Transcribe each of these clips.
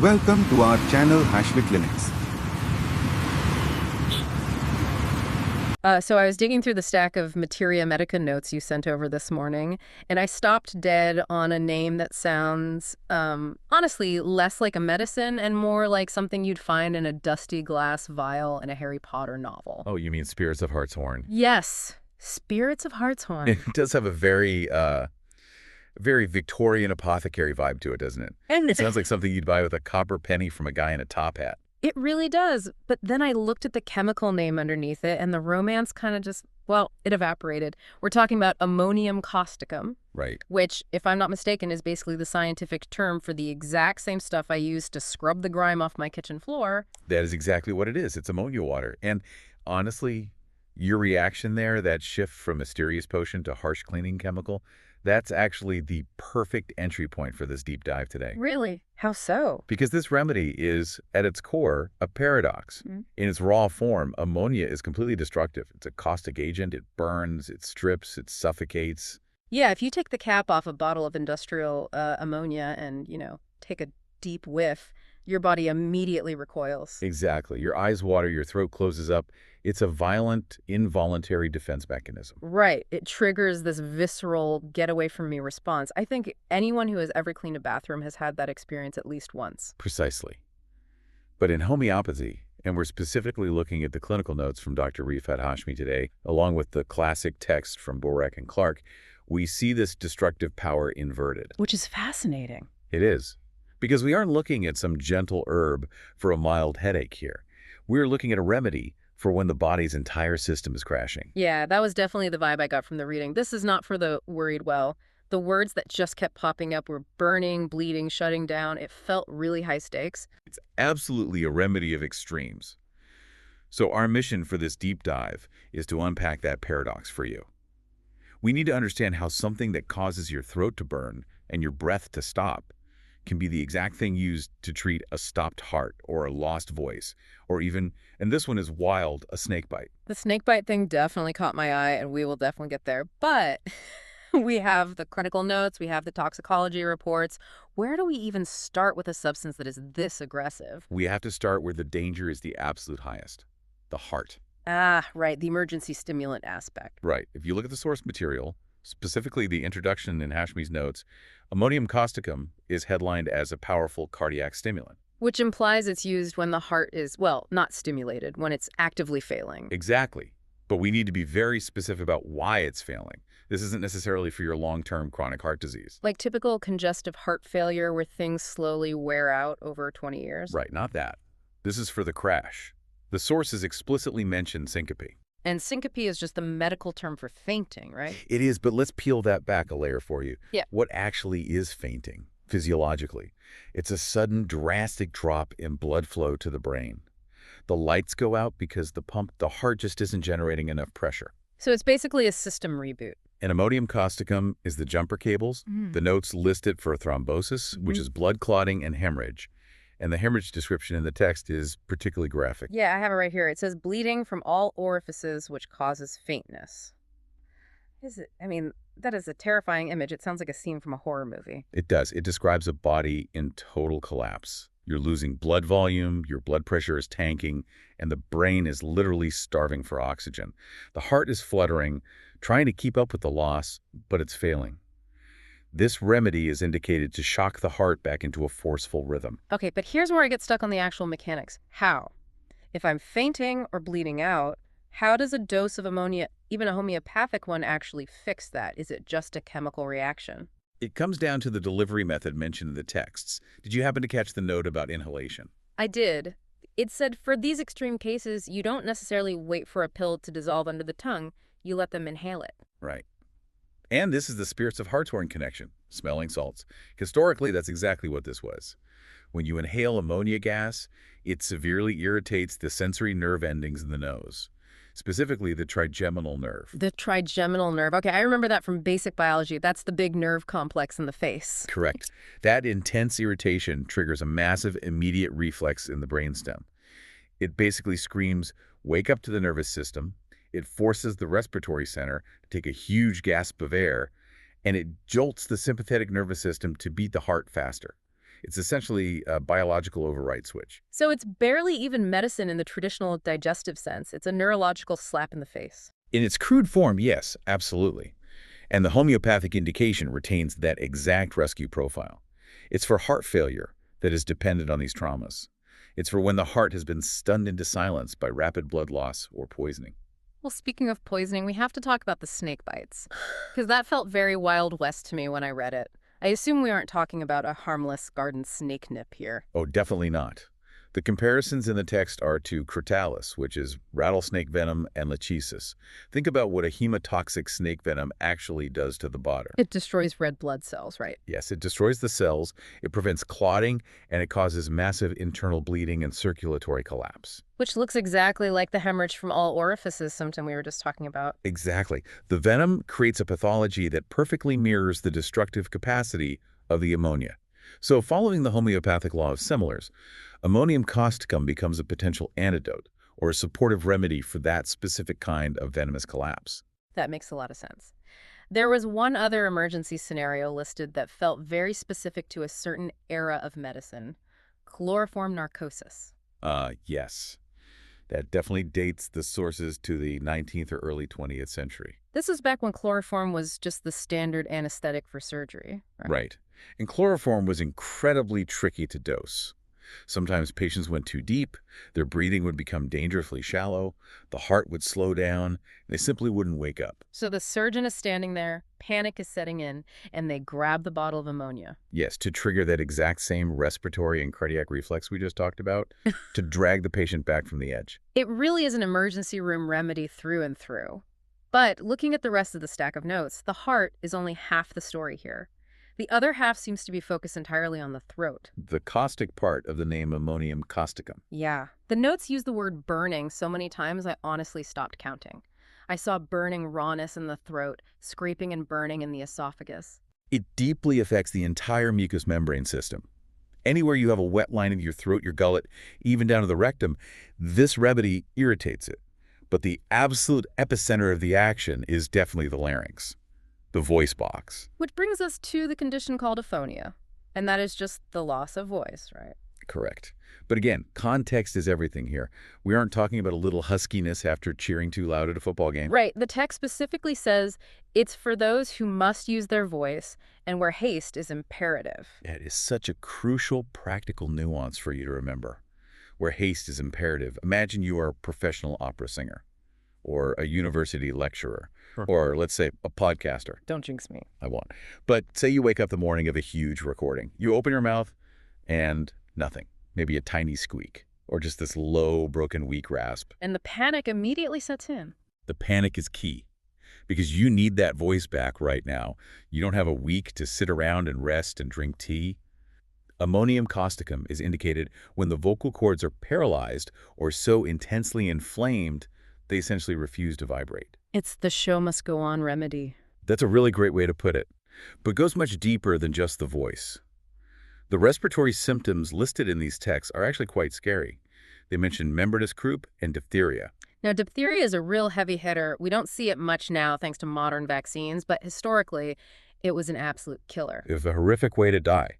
Welcome to our channel HASHMICLINICS. So I was digging through the stack of Materia Medica notes you sent over this morning, and I stopped dead on a name that sounds, honestly, less like a medicine and more like something you'd find in a dusty glass vial in a Harry Potter novel. Oh, you mean Spirits of Hartshorn? Yes, Spirits of Hartshorn. It does have a very Victorian apothecary vibe to it, doesn't it? And It sounds like something you'd buy with a copper penny from a guy in a top hat. it really does. But then I looked at the chemical name underneath it, and the romance kind of just, well, it evaporated. We're talking about Ammonium Causticum, Right. which, if I'm not mistaken, is basically the scientific term for the exact same stuff I use to scrub the grime off my kitchen floor. That is exactly what it is. It's ammonia water. And honestly, your reaction there, that shift from mysterious potion to harsh cleaning chemical, that's actually the perfect entry point for this deep dive today. Really? How so? Because this remedy is, at its core, a paradox. In its raw form, ammonia is completely destructive. It's a caustic agent. It burns, it strips, it suffocates. Yeah, if you take the cap off a bottle of industrial ammonia and, take a deep whiff, your body immediately recoils. Exactly. Your eyes water, your throat closes up. It's a violent, involuntary defense mechanism. Right. It triggers this visceral get away from me response. I think anyone who has ever cleaned a bathroom has had that experience at least once. Precisely. But in homeopathy, and we're specifically looking at the clinical notes from Dr. Rifat Hashmi today, along with the classic text from Borek and Clark, we see this destructive power inverted. Which is fascinating. It is. Because we aren't looking at some gentle herb for a mild headache here. We're looking at a remedy for when the body's entire system is crashing. Yeah, that was definitely the vibe I got from the reading. This is not for the worried well. The words that just kept popping up were burning, bleeding, shutting down. It felt really high stakes. It's absolutely a remedy of extremes. So our mission for this deep dive is to unpack that paradox for you. We need to understand how something that causes your throat to burn and your breath to stop can be the exact thing used to treat a stopped heart or a lost voice, or even, and this one is wild, a snake bite. The snake bite thing definitely caught my eye, and we will definitely get there. But we have the clinical notes, we have the toxicology reports. Where do we even start with a substance that is this aggressive? We have to start where the danger is the absolute highest, the heart. Ah, right, the emergency stimulant aspect. Right. If you look at the source material, specifically the introduction in Hashmi's notes, Ammonium Causticum is headlined as a powerful cardiac stimulant. Which implies it's used when the heart is, well, not stimulated, when it's actively failing. Exactly. But we need to be very specific about why it's failing. This isn't necessarily for your long-term chronic heart disease. Like typical congestive heart failure where things slowly wear out over 20 years. Right, not that. This is for the crash. The sources explicitly mention syncope. And syncope is just the medical term for fainting, right? It is, but let's peel that back a layer for you. Yeah. What actually is fainting, physiologically? It's a sudden, drastic drop in blood flow to the brain. The lights go out because the heart just isn't generating enough pressure. So it's basically a system reboot. And Ammonium Causticum is the jumper cables. The notes list it for thrombosis, which is blood clotting and hemorrhage. And the hemorrhage description in the text is particularly graphic. Yeah, I have it right here. It says bleeding from all orifices which causes faintness. That is a terrifying image. It sounds like a scene from a horror movie. It does. It describes a body in total collapse. You're losing blood volume, your blood pressure is tanking, and the brain is literally starving for oxygen. The heart is fluttering, trying to keep up with the loss, but it's failing. This remedy is indicated to shock the heart back into a forceful rhythm. Okay, but here's where I get stuck on the actual mechanics. How? If I'm fainting or bleeding out, how does a dose of ammonia, even a homeopathic one, actually fix that? Is it just a chemical reaction? It comes down to the delivery method mentioned in the texts. Did you happen to catch the note about inhalation? I did. It said for these extreme cases, you don't necessarily wait for a pill to dissolve under the tongue. You let them inhale it. Right. And this is the Spirits of Hartshorn connection, smelling salts. Historically, that's exactly what this was. When you inhale ammonia gas, it severely irritates the sensory nerve endings in the nose, specifically the trigeminal nerve. The trigeminal nerve. Okay, I remember that from basic biology. That's the big nerve complex in the face. Correct. That intense irritation triggers a massive immediate reflex in the brainstem. It basically screams, wake up to the nervous system. It forces the respiratory center to take a huge gasp of air, and it jolts the sympathetic nervous system to beat the heart faster. It's essentially a biological override switch. So it's barely even medicine in the traditional digestive sense. It's a neurological slap in the face. In its crude form, yes, absolutely. And the homeopathic indication retains that exact rescue profile. It's for heart failure that is dependent on these traumas. It's for when the heart has been stunned into silence by rapid blood loss or poisoning. Well, speaking of poisoning, we have to talk about the snake bites, because that felt very Wild West to me when I read it. I assume we aren't talking about a harmless garden snake nip here. Oh, definitely not. The comparisons in the text are to crotalus, which is rattlesnake venom, and lechiasis. Think about what a hemotoxic snake venom actually does to the body. It destroys red blood cells, right? Yes, it destroys the cells, it prevents clotting, and it causes massive internal bleeding and circulatory collapse. Which looks exactly like the hemorrhage from all orifices symptom we were just talking about. Exactly. The venom creates a pathology that perfectly mirrors the destructive capacity of the ammonia. So following the homeopathic law of similars, Ammonium Causticum becomes a potential antidote or a supportive remedy for that specific kind of venomous collapse. That makes a lot of sense. There was one other emergency scenario listed that felt very specific to a certain era of medicine: chloroform narcosis. Yes. That definitely dates the sources to the 19th or early 20th century. This was back when chloroform was just the standard anesthetic for surgery, right? Right. And chloroform was incredibly tricky to dose. Sometimes patients went too deep, their breathing would become dangerously shallow, the heart would slow down, and they simply wouldn't wake up. So the surgeon is standing there, panic is setting in, and they grab the bottle of ammonia. Yes, to trigger that exact same respiratory and cardiac reflex we just talked about, to drag the patient back from the edge. It really is an emergency room remedy through and through. But looking at the rest of the stack of notes, the heart is only half the story here. The other half seems to be focused entirely on the throat. The caustic part of the name Ammonium Causticum. Yeah. The notes use the word burning so many times I honestly stopped counting. I saw burning rawness in the throat, scraping and burning in the esophagus. It deeply affects the entire mucous membrane system. Anywhere you have a wet line in your throat, your gullet, even down to the rectum, this remedy irritates it. But the absolute epicenter of the action is definitely the larynx, the voice box. Which brings us to the condition called aphonia. And that is just the loss of voice, right? Correct. But again, context is everything here. We aren't talking about a little huskiness after cheering too loud at a football game. Right. The text specifically says it's for those who must use their voice and where haste is imperative. It is such a crucial practical nuance for you to remember. Where haste is imperative. Imagine you are a professional opera singer or a university lecturer or, let's say, a podcaster. Don't jinx me. I won't. But say you wake up the morning of a huge recording. You open your mouth and nothing. Maybe a tiny squeak or just this low, broken, weak rasp. And the panic immediately sets in. The panic is key because you need that voice back right now. You don't have a week to sit around and rest and drink tea. Ammonium causticum is indicated when the vocal cords are paralyzed or so intensely inflamed they essentially refuse to vibrate. It's the show must go on remedy. That's a really great way to put it, but goes much deeper than just the voice. The respiratory symptoms listed in these texts are actually quite scary. They mention membranous croup and diphtheria. Now, diphtheria is a real heavy hitter. We don't see it much now thanks to modern vaccines, but historically, it was an absolute killer. It was a horrific way to die.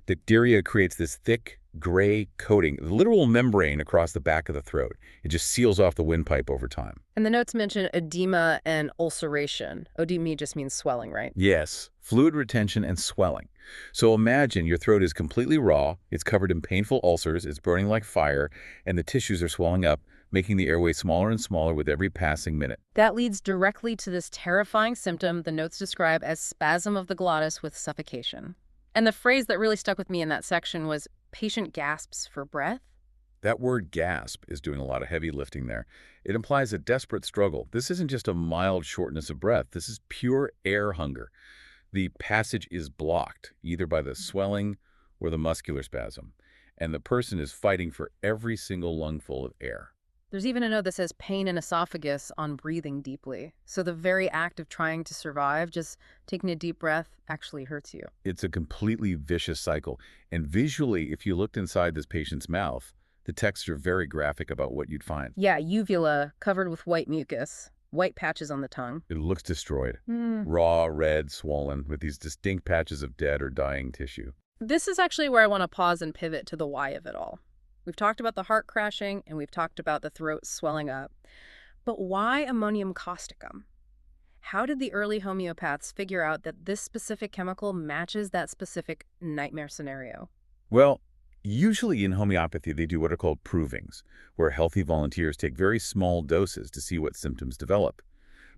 Diphtheria creates this thick, gray coating, the literal membrane across the back of the throat. It just seals off the windpipe over time. And the notes mention edema and ulceration. Edema just means swelling, right? Yes, fluid retention and swelling. So imagine your throat is completely raw, it's covered in painful ulcers, it's burning like fire, and the tissues are swelling up, making the airway smaller and smaller with every passing minute. That leads directly to this terrifying symptom the notes describe as spasm of the glottis with suffocation. And the phrase that really stuck with me in that section was patient gasps for breath. That word gasp is doing a lot of heavy lifting there. It implies a desperate struggle. This isn't just a mild shortness of breath. This is pure air hunger. The passage is blocked, either by the swelling or the muscular spasm, and the person is fighting for every single lungful of air. There's even a note that says pain in esophagus on breathing deeply. So the very act of trying to survive, just taking a deep breath, actually hurts you. It's a completely vicious cycle. And visually, if you looked inside this patient's mouth, the texts are very graphic about what you'd find. Yeah, uvula covered with white mucus, white patches on the tongue. It looks destroyed. Raw, red, swollen, with these distinct patches of dead or dying tissue. This is actually where I want to pause and pivot to the why of it all. We've talked about the heart crashing, and we've talked about the throat swelling up. But why ammonium causticum? How did the early homeopaths figure out that this specific chemical matches that specific nightmare scenario? Well, usually in homeopathy, they do what are called provings, where healthy volunteers take very small doses to see what symptoms develop.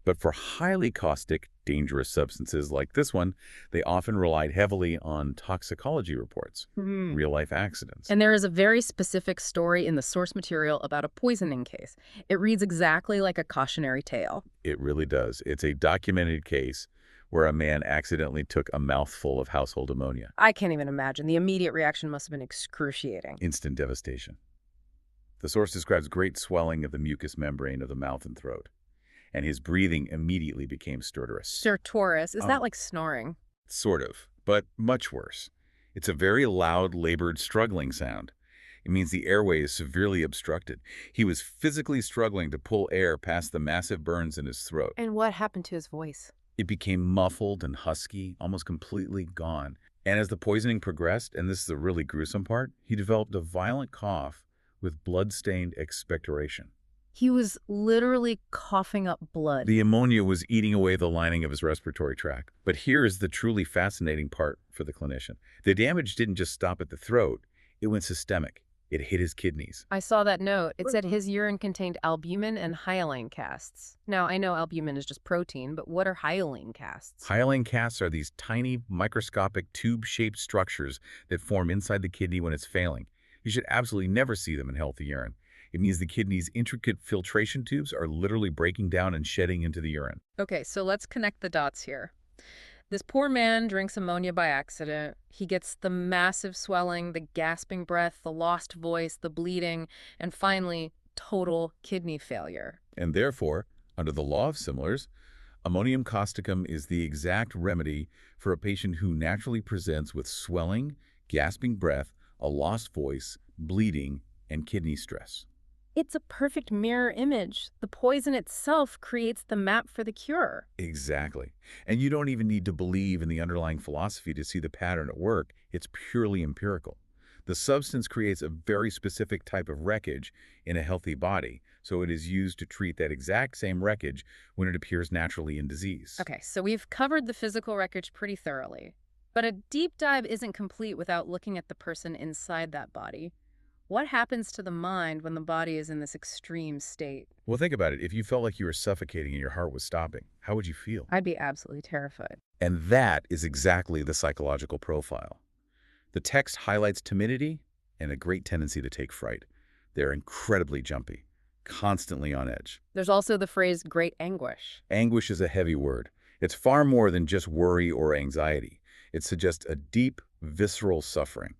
But for highly caustic, dangerous substances like this one, they often relied heavily on toxicology reports, real-life accidents. And there is a very specific story in the source material about a poisoning case. It reads exactly like a cautionary tale. It really does. It's a documented case where a man accidentally took a mouthful of household ammonia. I can't even imagine. The immediate reaction must have been excruciating. Instant devastation. The source describes great swelling of the mucous membrane of the mouth and throat, and his breathing immediately became stertorous. Stertorous? Is that like snoring? Sort of, but much worse. It's a very loud, labored, struggling sound. It means the airway is severely obstructed. He was physically struggling to pull air past the massive burns in his throat. And what happened to his voice? It became muffled and husky, almost completely gone. And as the poisoning progressed, and this is the really gruesome part, he developed a violent cough with blood-stained expectoration. He was literally coughing up blood. The ammonia was eating away the lining of his respiratory tract. But here is the truly fascinating part for the clinician. The damage didn't just stop at the throat. It went systemic. It hit his kidneys. I saw that note. It said his urine contained albumin and hyaline casts. Now, I know albumin is just protein, but what are hyaline casts? Hyaline casts are these tiny, microscopic, tube-shaped structures that form inside the kidney when it's failing. You should absolutely never see them in healthy urine. It means the kidney's intricate filtration tubes are literally breaking down and shedding into the urine. Okay, so let's connect the dots here. This poor man drinks ammonia by accident. He gets the massive swelling, the gasping breath, the lost voice, the bleeding, and finally, total kidney failure. And therefore, under the law of similars, ammonium causticum is the exact remedy for a patient who naturally presents with swelling, gasping breath, a lost voice, bleeding, and kidney stress. It's a perfect mirror image. The poison itself creates the map for the cure. Exactly. And you don't even need to believe in the underlying philosophy to see the pattern at work. It's purely empirical. The substance creates a very specific type of wreckage in a healthy body, so it is used to treat that exact same wreckage when it appears naturally in disease. Okay, so we've covered the physical wreckage pretty thoroughly. But a deep dive isn't complete without looking at the person inside that body. What happens to the mind when the body is in this extreme state? Well, think about it. If you felt like you were suffocating and your heart was stopping, how would you feel? I'd be absolutely terrified. And that is exactly the psychological profile. The text highlights timidity and a great tendency to take fright. They're incredibly jumpy, constantly on edge. There's also the phrase great anguish. Anguish is a heavy word. It's far more than just worry or anxiety. It suggests a deep, visceral suffering.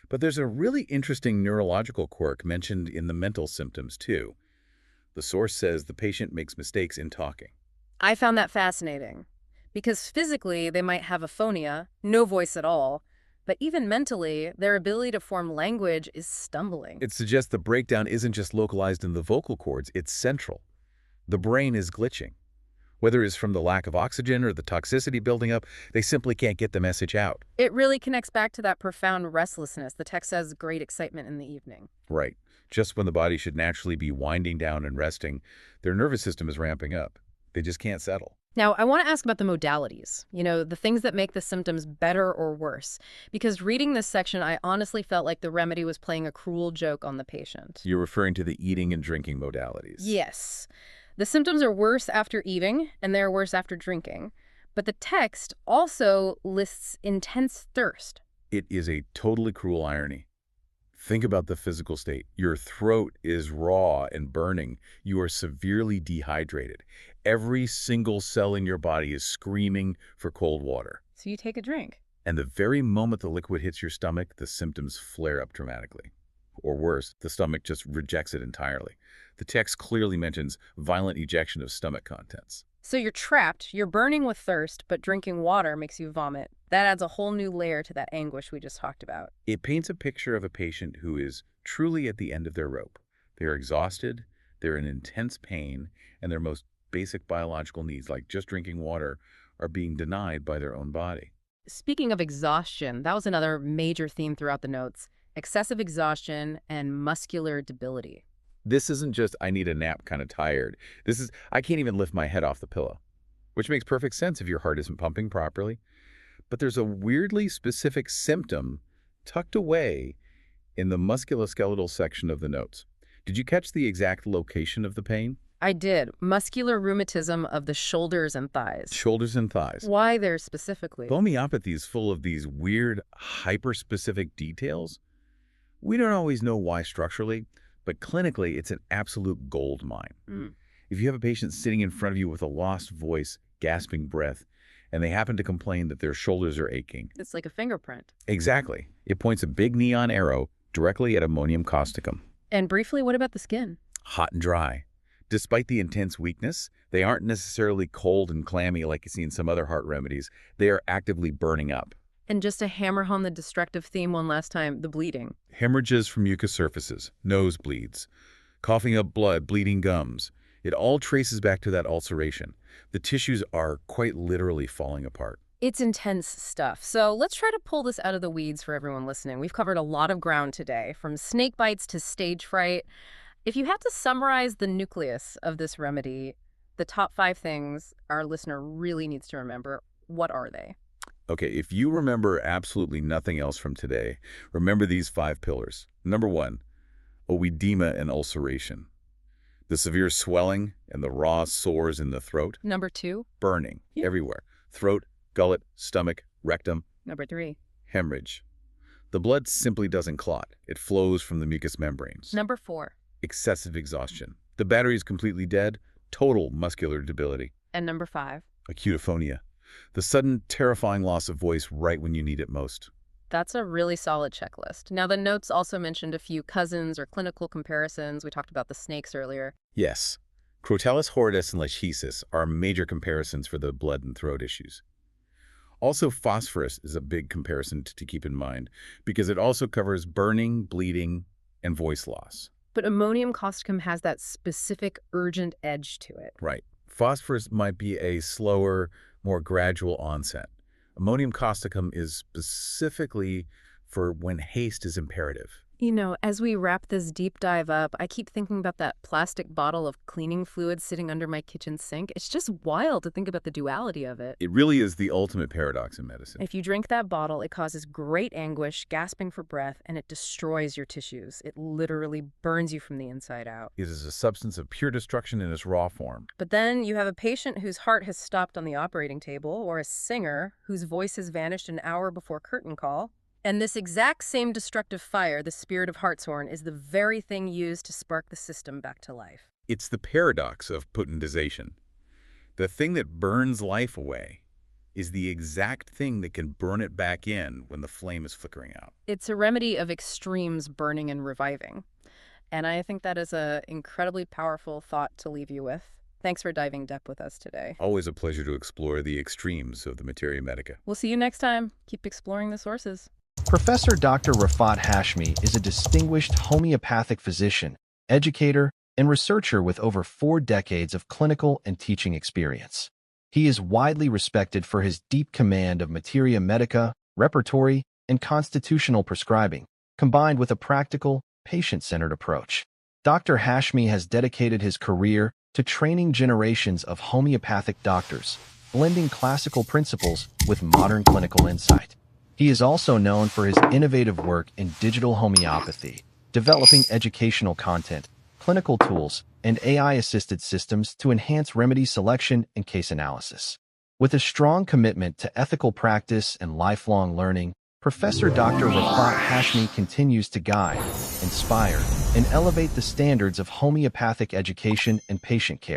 But there's a really interesting neurological quirk mentioned in the mental symptoms, too. The source says the patient makes mistakes in talking. I found that fascinating. Because physically, they might have aphonia, no voice at all, but even mentally, their ability to form language is stumbling. It suggests the breakdown isn't just localized in the vocal cords, it's central. The brain is glitching. Whether it's from the lack of oxygen or the toxicity building up, they simply can't get the message out. It really connects back to that profound restlessness. The text says great excitement in the evening. Right. Just when the body should naturally be winding down and resting, their nervous system is ramping up. They just can't settle. Now, I want to ask about the modalities, the things that make the symptoms better or worse. Because reading this section, I honestly felt like the remedy was playing a cruel joke on the patient. You're referring to the eating and drinking modalities. Yes. The symptoms are worse after eating, and they're worse after drinking. But the text also lists intense thirst. It is a totally cruel irony. Think about the physical state. Your throat is raw and burning. You are severely dehydrated. Every single cell in your body is screaming for cold water. So you take a drink. And the very moment the liquid hits your stomach, the symptoms flare up dramatically. Or worse, the stomach just rejects it entirely. The text clearly mentions violent ejection of stomach contents. So you're trapped, you're burning with thirst, but drinking water makes you vomit. That adds a whole new layer to that anguish we just talked about. It paints a picture of a patient who is truly at the end of their rope. They're exhausted, they're in intense pain, and their most basic biological needs, like just drinking water, are being denied by their own body. Speaking of exhaustion, that was another major theme throughout the notes. Excessive exhaustion and muscular debility. This isn't just I need a nap kind of tired. This is I can't even lift my head off the pillow, which makes perfect sense if your heart isn't pumping properly. But there's a weirdly specific symptom tucked away in the musculoskeletal section of the notes. Did you catch the exact location of the pain? I did. Muscular rheumatism of the shoulders and thighs. Shoulders and thighs. Why there specifically? Homeopathy is full of these weird, hyper-specific details. We don't always know why structurally, but clinically, it's an absolute gold mine. If you have a patient sitting in front of you with a lost voice, gasping breath, and they happen to complain that their shoulders are aching. It's like a fingerprint. Exactly. It points a big neon arrow directly at Ammonium Causticum. And briefly, what about the skin? Hot and dry. Despite the intense weakness, they aren't necessarily cold and clammy like you see in some other heart remedies. They are actively burning up. And just to hammer home the destructive theme one last time, the bleeding. Hemorrhages from mucous surfaces, nosebleeds, coughing up blood, bleeding gums. It all traces back to that ulceration. The tissues are quite literally falling apart. It's intense stuff. So let's try to pull this out of the weeds for everyone listening. We've covered a lot of ground today, from snake bites to stage fright. If you had to summarize the nucleus of this remedy, the top 5 things our listener really needs to remember, what are they? Okay, if you remember absolutely nothing else from today, remember these 5 pillars. Number 1, oedema and ulceration. The severe swelling and the raw sores in the throat. Number 2? Burning everywhere. Throat, gullet, stomach, rectum. Number 3? Hemorrhage. The blood simply doesn't clot. It flows from the mucous membranes. Number 4? Excessive exhaustion. The battery is completely dead. Total muscular debility. And number 5? Acutophonia. The sudden, terrifying loss of voice right when you need it most. That's a really solid checklist. Now, the notes also mentioned a few cousins or clinical comparisons. We talked about the snakes earlier. Yes. Crotalus, Hoarseness, and Laryngitis are major comparisons for the blood and throat issues. Also, phosphorus is a big comparison to keep in mind because it also covers burning, bleeding, and voice loss. But ammonium causticum has that specific urgent edge to it. Right. Phosphorus might be a slower, more gradual onset. Ammonium causticum is specifically for when haste is imperative. You know, as we wrap this deep dive up, I keep thinking about that plastic bottle of cleaning fluid sitting under my kitchen sink. It's just wild to think about the duality of it. It really is the ultimate paradox in medicine. If you drink that bottle, it causes great anguish, gasping for breath, and it destroys your tissues. It literally burns you from the inside out. It is a substance of pure destruction in its raw form. But then you have a patient whose heart has stopped on the operating table, or a singer whose voice has vanished an hour before curtain call. And this exact same destructive fire, the spirit of hartshorn, is the very thing used to spark the system back to life. It's the paradox of potentization. The thing that burns life away is the exact thing that can burn it back in when the flame is flickering out. It's a remedy of extremes burning and reviving. And I think that is an incredibly powerful thought to leave you with. Thanks for diving deep with us today. Always a pleasure to explore the extremes of the materia medica. We'll see you next time. Keep exploring the sources. Professor Dr. Rafat Hashmi is a distinguished homeopathic physician, educator, and researcher with over 4 decades of clinical and teaching experience. He is widely respected for his deep command of materia medica, repertory, and constitutional prescribing, combined with a practical, patient-centered approach. Dr. Hashmi has dedicated his career to training generations of homeopathic doctors, blending classical principles with modern clinical insight. He is also known for his innovative work in digital homeopathy, developing educational content, clinical tools, and AI-assisted systems to enhance remedy selection and case analysis. With a strong commitment to ethical practice and lifelong learning, Professor Dr. Rafat Hashmi continues to guide, inspire, and elevate the standards of homeopathic education and patient care.